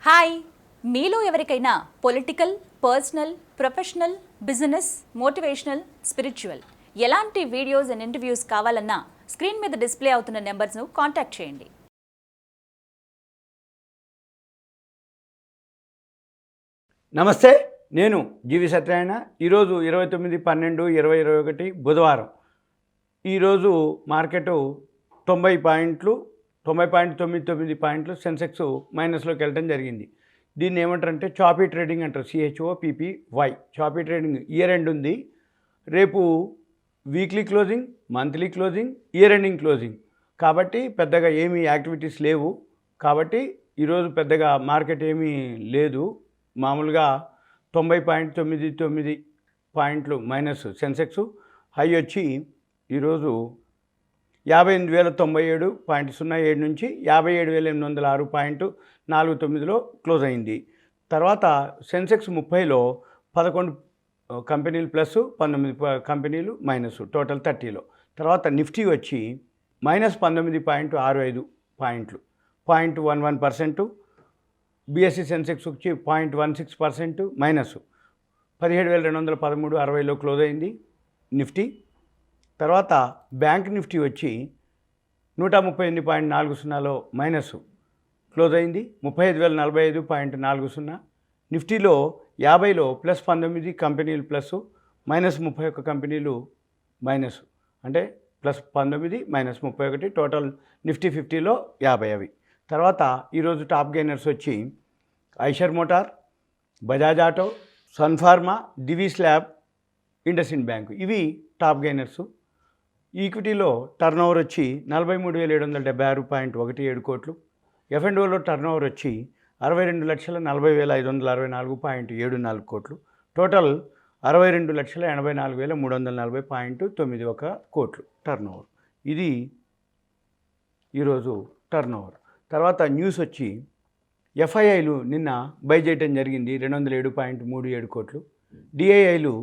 Hi, మీలో ఎవరికైనా political, personal, professional, business, motivational, spiritual ఎలాంటి వీడియోస్ అండ్ ఇంటర్వ్యూస్ కావాలన్నా స్క్రీన్ మీద డిస్ప్లే అవుతున్న నెంబర్స్ను కాంటాక్ట్ చేయండి. నమస్తే, నేను GVSatyanarayana. ఈరోజు 29/12/2021 బుధవారం. ఈరోజు మార్కెట్ 90.99 పాయింట్లు సెన్సెక్స్ మైనస్లోకి వెళ్ళడం జరిగింది. దీన్ని ఏమంటారంటే చాపీ ట్రేడింగ్ అంటారు, CHOPPY. Choppy trading year end ఉంది. రేపు weekly closing, monthly closing, year ending closing కాబట్టి పెద్దగా ఏమీ యాక్టివిటీస్ లేవు. కాబట్టి ఈరోజు పెద్దగా మార్కెట్ ఏమీ లేదు. మామూలుగా 90.99 పాయింట్లు మైనస్ సెన్సెక్స్. హై వచ్చి ఈరోజు 58,097.07 నుంచి 57,806.49లో క్లోజ్ అయింది. తర్వాత సెన్సెక్స్ 30లో 11 కంపెనీలు ప్లస్, 19 కంపెనీలు మైనస్, టోటల్ 30లో. తర్వాత నిఫ్టీ వచ్చి -19.65 పాయింట్లు, 0.11%. BSE సెన్సెక్స్ వచ్చి 0.16% మైనస్, 17,213.60లో క్లోజ్ అయింది నిఫ్టీ. తర్వాత బ్యాంక్ నిఫ్టీ వచ్చి 138.40లో మైనస్ క్లోజ్ అయింది, 35,045.40. నిఫ్టీలో 50లో +19 కంపెనీలు ప్లస్, -31 కంపెనీలు మైనస్, అంటే +19 -31, టోటల్ నిఫ్టీ 50లో 50 అవి. తర్వాత ఈరోజు టాప్ గెయినర్స్ వచ్చి Eicher motor, Bajaj auto, sun pharma, Divi's lab, IndusInd bank, ఇవి టాప్ గెయినర్స్. ఈక్విటీలో టర్నోవర్ వచ్చి 43,776.17 కోట్లు. F&Oలో టర్నోవర్ వచ్చి 62,40,564.74 కోట్లు. టోటల్ 62,84,340.91 కోట్లు టర్నోవర్. ఇది ఈరోజు టర్నోవర్. తర్వాత న్యూస్ వచ్చి FIIలు నిన్న బై చేయడం జరిగింది, 207.37 కోట్లు. DIIలు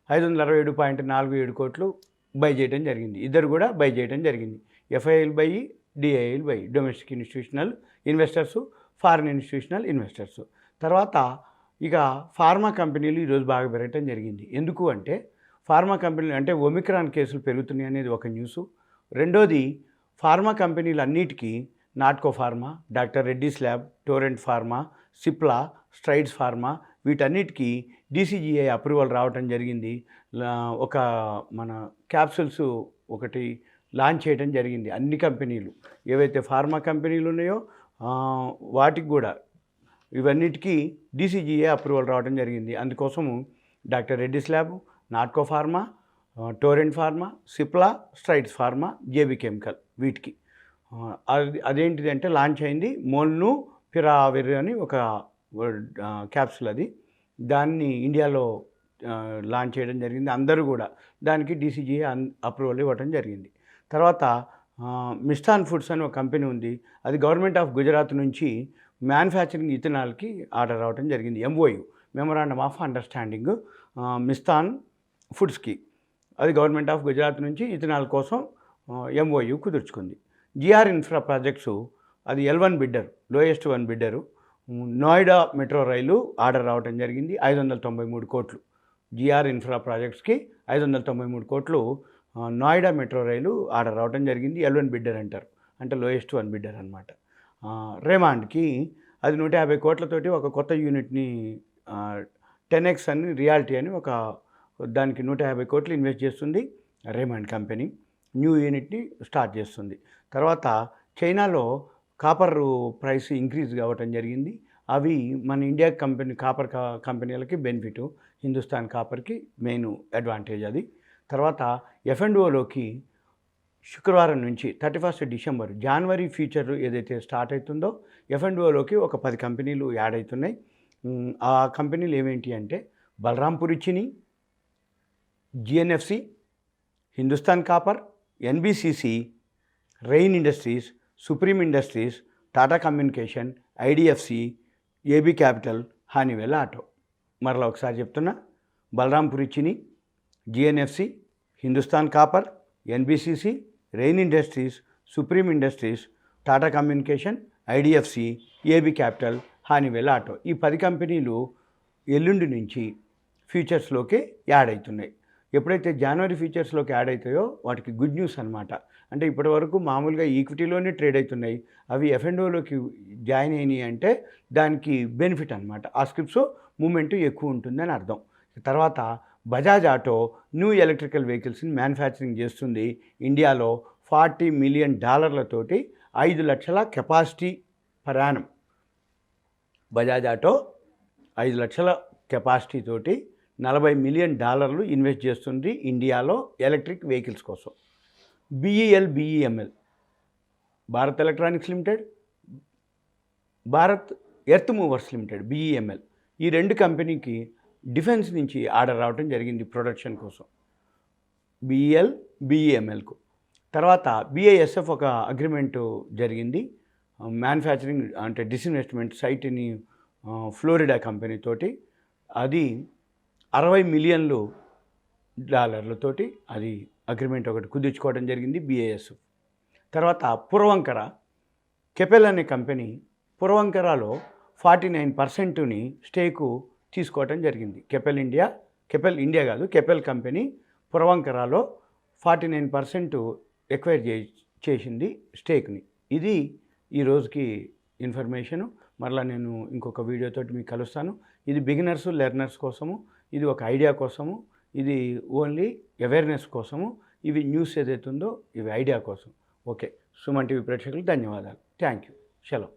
567.47 కోట్లు బై చేయడం జరిగింది. ఇద్దరు కూడా బై చేయడం జరిగింది. FIIలు బై, DIIలు buy, domestic institutional investors, foreign institutional investors. తర్వాత ఇక ఫార్మా కంపెనీలు ఈరోజు బాగా పెరగటం జరిగింది. ఎందుకు అంటే ఫార్మా కంపెనీలు అంటే ఒమిక్రాన్ కేసులు పెరుగుతున్నాయి అనేది ఒక న్యూసు. రెండోది, ఫార్మా కంపెనీలు అన్నిటికీ Natco pharma, doctor Reddy's lab, Torrent pharma, Cipla, Strides pharma, వీటన్నిటికీ DCGI అప్రూవల్ రావటం జరిగింది. ఒక మన క్యాప్సూల్స్ ఒకటి లాంచ్ చేయడం జరిగింది. అన్ని కంపెనీలు ఏవైతే ఫార్మా కంపెనీలు ఉన్నాయో వాటికి కూడా ఇవన్నిటికీ DCGI అప్రూవల్ రావడం జరిగింది. అందుకోసము doctor Reddy's lab, Natco pharma, Torrent pharma, Cipla, Strides pharma, JB chemical, వీటికి అదేంటిది అంటే లాంచ్ అయింది మోల్ను పిరావిర్ అని ఒక క్యాప్సూల్. అది దాన్ని ఇండియాలో లాంచ్ చేయడం జరిగింది. అందరూ కూడా దానికి DCGI అప్రూవల్ ఇవ్వడం జరిగింది. తర్వాత మిస్టాన్ ఫుడ్స్ అని ఒక కంపెనీ ఉంది, అది గవర్నమెంట్ ఆఫ్ గుజరాత్ నుంచి మ్యానుఫ్యాక్చరింగ్ ఇథనాల్కి ఆర్డర్ రావడం జరిగింది. MOU, memorandum of understanding, Mishtann ఫుడ్స్కి. అది గవర్నమెంట్ ఆఫ్ గుజరాత్ నుంచి ఇథనాల్ కోసం MOU కుదుర్చుకుంది. GR ఇన్ఫ్రా ప్రాజెక్ట్స్, అది L1 bidder, lowest 1 bidder. Noida metro rail order రావడం జరిగింది, 593 కోట్లు. GR ఇన్ఫ్రా ప్రాజెక్ట్స్కి 593 కోట్లు నోయిడా మెట్రో రైలు ఆర్డర్ రావడం జరిగింది. L1 బిడ్డర్ అంటారు, అంటే లోయెస్ట్ 1 బిడ్డర్ అనమాట. రేమాండ్కి అది 150 కోట్లతోటి ఒక కొత్త యూనిట్ని 10X అని రియాలిటీ అని ఒక దానికి 150 కోట్లు ఇన్వెస్ట్ చేస్తుంది రేమాండ్ కంపెనీ. న్యూ యూనిట్ని స్టార్ట్ చేస్తుంది. తర్వాత చైనాలో కాపర్ ప్రైస్ ఇంక్రీజ్ కావటం జరిగింది. అవి మన ఇండియా కాపర్ కంపెనీలకి బెనిఫిట్, హిందుస్థాన్ కాపర్కి మెయిన్ అడ్వాంటేజ్ అది. తర్వాత F&Oలోకి శుక్రవారం నుంచి 31 డిసెంబర్, జనవరి ఫ్యూచర్ ఏదైతే స్టార్ట్ అవుతుందో F&Oలోకి ఒక 10 కంపెనీలు యాడ్ అవుతున్నాయి. ఆ కంపెనీలు ఏమేంటి అంటే Balrampur Chini, GNFC, Hindustan copper, NBCC, rain industries, supreme industries, Tata communication, IDFC, AB capital, Honeywell auto. మరలా ఒకసారి చెప్తున్నా, Balrampur Chini, GNFC, Hindustan copper, NBCC, rain industries, supreme industries, Tata communication, IDFC, AB capital, Honeywell auto. ఈ 10 కంపెనీలు ఎల్లుండి నుంచి ఫ్యూచర్స్లోకి యాడ్ అవుతున్నాయి. ఎప్పుడైతే జనవరి ఫ్యూచర్స్లోకి యాడ్ అవుతాయో వాటికి గుడ్ న్యూస్ అనమాట. అంటే ఇప్పటివరకు మామూలుగా ఈక్విటీలోనే ట్రేడ్ అవుతున్నాయి, అవి ఎఫ్ఎండ్ఓలోకి జాయిన్ అయినాయి అంటే దానికి బెనిఫిట్ అనమాట. ఆ స్క్రిప్ట్స్ మూమెంట్ ఎక్కువ ఉంటుందని అర్థం. తర్వాత బజాజ్ ఆటో న్యూ ఎలక్ట్రికల్ వెహికల్స్ని మ్యానుఫ్యాక్చరింగ్ చేస్తుంది. ఇండియాలో $40 మిలియన్ 5 లక్షల capacity per annum. Bajaj auto 5 లక్షల కెపాసిటీ తోటి $40 మిలియన్ ఇన్వెస్ట్ చేస్తుంది ఇండియాలో ఎలక్ట్రిక్ వెహికల్స్ కోసం. BEML Bharat electronics limited, Bharat earth movers limited BEML, ఈ 2 కంపెనీకి డిఫెన్స్ నుంచి ఆర్డర్ రావడం జరిగింది ప్రొడక్షన్ కోసం, BEMLకు. తర్వాత BASF ఒక అగ్రిమెంటు జరిగింది మ్యానుఫ్యాక్చరింగ్ అంటే డిస్ఇన్వెస్ట్మెంట్ సైట్ని ఫ్లోరిడా కంపెనీ తోటి. అది $60 మిలియన్ అది అగ్రిమెంట్ ఒకటి కుదుర్చుకోవడం జరిగింది BASF. తర్వాత పురవంకర కెపెల్ అనే కంపెనీ పురవంకరలో 49%ని స్టేకు తీసుకోవడం జరిగింది. కెపెల్ ఇండియా కాదు, కెపెల్ కంపెనీ పురవంకరలో 49% ఎక్వైర్ చేసింది స్టేక్ని. ఇది ఈరోజుకి ఇన్ఫర్మేషను. మరలా నేను ఇంకొక వీడియోతోటి మీకు కలుస్తాను. ఇది బిగినర్స్ లెర్నర్స్ కోసము, ఇది ఒక ఐడియా కోసము, ఇది ఓన్లీ అవేర్నెస్ కోసము. ఇవి న్యూస్ ఏదైతే ఉందో ఇవి ఐడియా కోసం. ఓకే, సుమన్ టీవీ ప్రేక్షకులకు ధన్యవాదాలు. Thank you. సెలవు.